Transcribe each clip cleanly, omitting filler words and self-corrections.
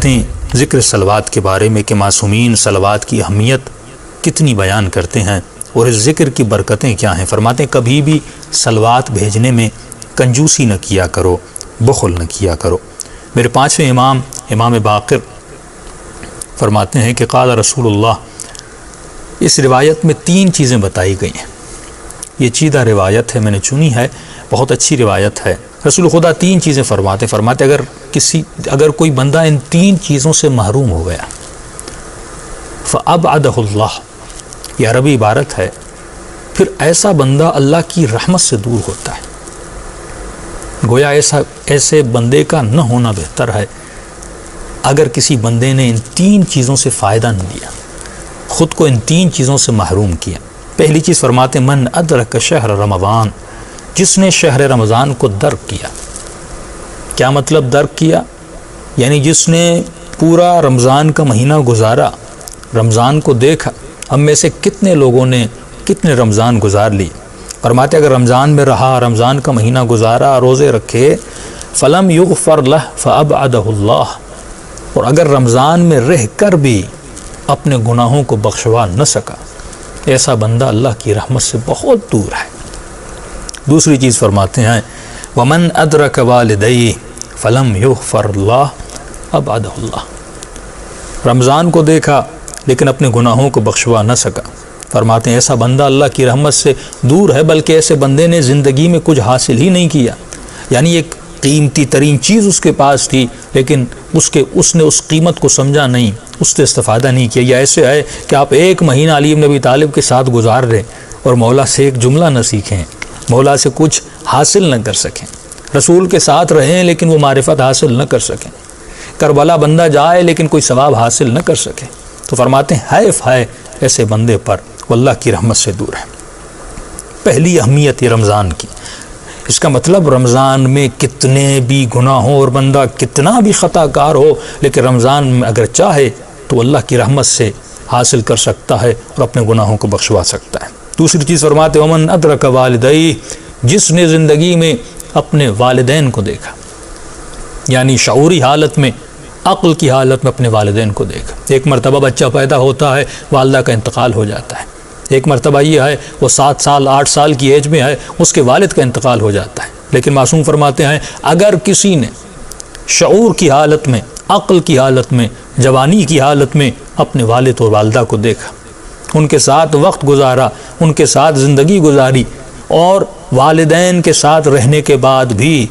آیتیں ذکر صلوات کے بارے میں کہ معصومین صلوات کی اہمیت کتنی بیان کرتے ہیں اور اس ذکر کی برکتیں کیا ہیں۔ فرماتے ہیں کبھی بھی صلوات بھیجنے میں کنجوسی نہ کیا کرو، بخل نہ کیا کرو۔ میرے پانچویں امام امام باقر فرماتے ہیں کہ قال رسول اللہ، اس روایت میں 3 چیزیں بتائی گئی ہیں۔ یہ چیدہ روایت ہے، میں نے چنی ہے، بہت اچھی روایت ہے۔ رسول خدا 3 چیزیں فرماتے اگر کوئی بندہ ان 3 چیزوں سے محروم ہو گیا فَأَبْعَدَهُ اللَّهُ، یہ عربی عبارت ہے، پھر ایسا بندہ اللہ کی رحمت سے دور ہوتا ہے۔ گویا ایسے بندے کا نہ ہونا بہتر ہے اگر کسی بندے نے ان 3 چیزوں سے فائدہ نہ لیا، خود کو ان 3 چیزوں سے محروم کیا۔ پہلی چیز فرماتے من ادرک شہر رمضان، جس نے شہر رمضان کو درک کیا۔ کیا مطلب درک کیا؟ یعنی جس نے پورا رمضان کا مہینہ گزارا، رمضان کو دیکھا۔ ہم میں سے کتنے لوگوں نے کتنے رمضان گزار لی؟ فرماتے اگر رمضان میں رہا، رمضان کا مہینہ گزارا، روزے رکھے، فلم یغفر لہ فابعدہ اللہ، اور اگر رمضان میں رہ کر بھی اپنے گناہوں کو بخشوا نہ سکا، ایسا بندہ اللہ کی رحمت سے بہت دور ہے۔ دوسری چیز فرماتے ہیں ومن ادرک والدیہ فلم یغفر اللہ ابعدہ اللہ، رمضان کو دیکھا لیکن اپنے گناہوں کو بخشوا نہ سکا، فرماتے ہیں ایسا بندہ اللہ کی رحمت سے دور ہے، بلکہ ایسے بندے نے زندگی میں کچھ حاصل ہی نہیں کیا۔ یعنی ایک قیمتی ترین چیز اس کے پاس تھی لیکن اس نے اس قیمت کو سمجھا نہیں، اس سے استفادہ نہیں کیا۔ یہ ایسے ہے کہ آپ 1 مہینہ علی بن ابی طالب کے ساتھ گزار رہے اور مولا سے ایک جملہ نہ سیکھیں، مولا سے کچھ حاصل نہ کر سکیں، رسول کے ساتھ رہیں لیکن وہ معرفت حاصل نہ کر سکیں، کربلا بندہ جائے لیکن کوئی ثواب حاصل نہ کر سکے، تو فرماتے ہیں حیف ہے ایسے بندے پر، وہ اللہ کی رحمت سے دور ہے۔ پہلی اہمیت یہ رمضان کی، اس کا مطلب رمضان میں کتنے بھی گناہ ہوں اور بندہ کتنا بھی خطا کار ہو، لیکن رمضان میں اگر چاہے تو اللہ کی رحمت سے حاصل کر سکتا ہے اور اپنے گناہوں کو بخشوا سکتا ہے۔ دوسری چیز فرماتے ومن ادرک والدیہ، جس نے زندگی میں اپنے والدین کو دیکھا، یعنی شعوری حالت میں، عقل کی حالت میں اپنے والدین کو دیکھا۔ ایک مرتبہ بچہ پیدا ہوتا ہے، والدہ کا انتقال ہو جاتا ہے۔ ایک مرتبہ یہ ہے وہ 7 سال 8 سال کی ایج میں ہے، اس کے والد کا انتقال ہو جاتا ہے۔ لیکن معصوم فرماتے ہیں اگر کسی نے شعور کی حالت میں، عقل کی حالت میں، جوانی کی حالت میں اپنے والد اور والدہ کو دیکھا، ان کے ساتھ وقت گزارا، ان کے ساتھ زندگی گزاری، اور والدین کے ساتھ رہنے کے بعد بھی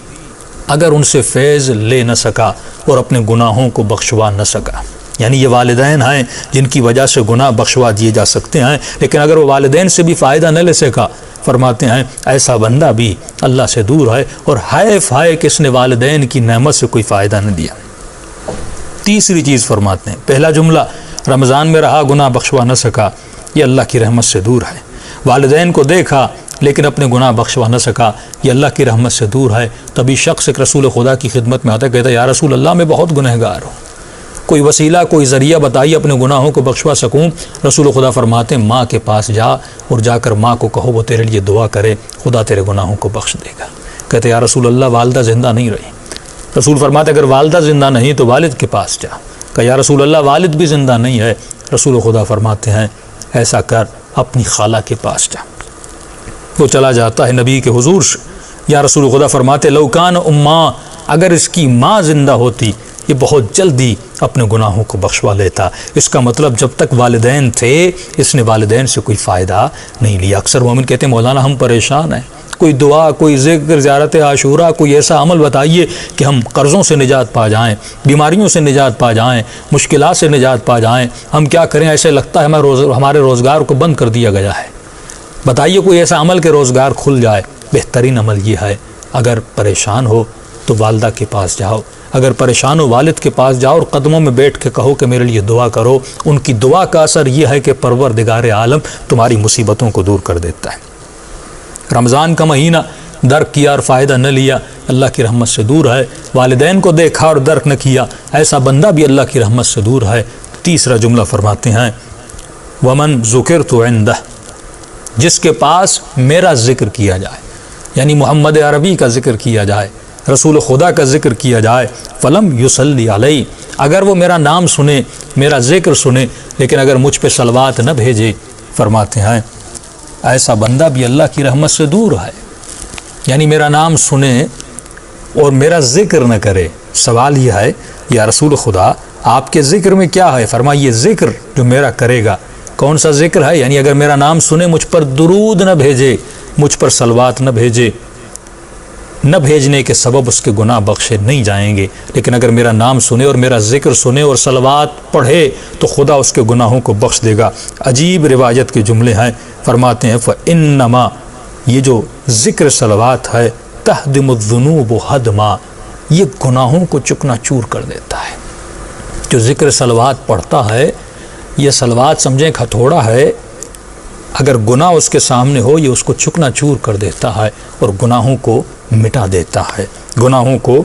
اگر ان سے فیض لے نہ سکا اور اپنے گناہوں کو بخشوا نہ سکا، یعنی یہ والدین ہیں جن کی وجہ سے گناہ بخشوا دیے جا سکتے ہیں، لیکن اگر وہ والدین سے بھی فائدہ نہ لے سکا، فرماتے ہیں ایسا بندہ بھی اللہ سے دور ہے، اور حیف ہے کہ اس نے والدین کی نعمت سے کوئی فائدہ نہ دیا۔ تیسری چیز فرماتے ہیں، پہلا جملہ رمضان میں رہا، گناہ بخشوا نہ سکا، یہ اللہ کی رحمت سے دور ہے۔ والدین کو دیکھا لیکن اپنے گناہ بخشوا نہ سکا، یہ اللہ کی رحمت سے دور ہے۔ تبھی شخص ایک رسول خدا کی خدمت میں آتا ہے، کہتا ہے یا رسول اللہ میں بہت گنہگار ہوں، کوئی وسیلہ کوئی ذریعہ بتائیے اپنے گناہوں کو بخشوا سکوں۔ رسول خدا فرماتے ہیں ماں کے پاس جا اور جا کر ماں کو کہو وہ تیرے لیے دعا کرے، خدا تیرے گناہوں کو بخش دے گا۔ کہتے یا رسول اللہ والدہ زندہ نہیں رہی۔ رسول فرماتے اگر والدہ زندہ نہیں تو والد کے پاس جا۔ کہ یا رسول اللہ والد بھی زندہ نہیں ہے۔ رسول خدا فرماتے ہیں ایسا کر اپنی خالہ کے پاس جا۔ وہ چلا جاتا ہے نبی کے حضور سے۔ یا رسول خدا فرماتے لو کان اماں، اگر اس کی ماں زندہ ہوتی یہ بہت جلدی اپنے گناہوں کو بخشوا لیتا۔ اس کا مطلب جب تک والدین تھے اس نے والدین سے کوئی فائدہ نہیں لیا۔ اکثر مومن کہتے ہیں مولانا ہم پریشان ہیں، کوئی دعا، کوئی ذکر، زیارت عاشورہ، کوئی ایسا عمل بتائیے کہ ہم قرضوں سے نجات پا جائیں، بیماریوں سے نجات پا جائیں، مشکلات سے نجات پا جائیں، ہم کیا کریں؟ ایسے لگتا ہے ہمارے روزگار کو بند کر دیا گیا ہے، بتائیے کوئی ایسا عمل کہ روزگار کھل جائے۔ بہترین عمل یہ ہے اگر پریشان ہو تو والدہ کے پاس جاؤ، اگر پریشان ہو والد کے پاس جاؤ اور قدموں میں بیٹھ کے کہو کہ میرے لیے دعا کرو۔ ان کی دعا کا اثر یہ ہے کہ پروردگار عالم تمہاری مصیبتوں کو دور کر دیتا ہے۔ رمضان کا مہینہ درک کیا اور فائدہ نہ لیا، اللہ کی رحمت سے دور ہے۔ والدین کو دیکھا اور درک نہ کیا، ایسا بندہ بھی اللہ کی رحمت سے دور ہے۔ تیسرا جملہ فرماتے ہیں ومن ذکرت عندہ، جس کے پاس میرا ذکر کیا جائے، یعنی محمد عربی کا ذکر کیا جائے، رسول خدا کا ذکر کیا جائے فلم یصلی علیہ، اگر وہ میرا نام سنے، میرا ذکر سنے، لیکن اگر مجھ پہ صلوات نہ بھیجے، فرماتے ہیں ایسا بندہ بھی اللہ کی رحمت سے دور ہے۔ یعنی میرا نام سنے اور میرا ذکر نہ کرے۔ سوال یہ ہے یا رسول خدا آپ کے ذکر میں کیا ہے؟ فرمائیے ذکر جو میرا کرے گا کون سا ذکر ہے؟ یعنی اگر میرا نام سنے، مجھ پر درود نہ بھیجے، مجھ پر صلوات نہ بھیجے، نہ بھیجنے کے سبب اس کے گناہ بخشے نہیں جائیں گے، لیکن اگر میرا نام سنے اور میرا ذکر سنے اور صلوات پڑھے تو خدا اس کے گناہوں کو بخش دے گا۔ عجیب روایت کے جملے ہیں، فرماتے ہیں فَإِنَّمَا، یہ جو ذکر صلوات ہے، تہدم الذنوب ہدما، یہ گناہوں کو چکنا چور کر دیتا ہے۔ جو ذکر صلوات پڑھتا ہے، یہ صلوات سمجھیں ایک ہتھوڑا ہے، اگر گناہ اس کے سامنے ہو یہ اس کو چکنا چور کر دیتا ہے اور گناہوں کو مٹا دیتا ہے، گناہوں کو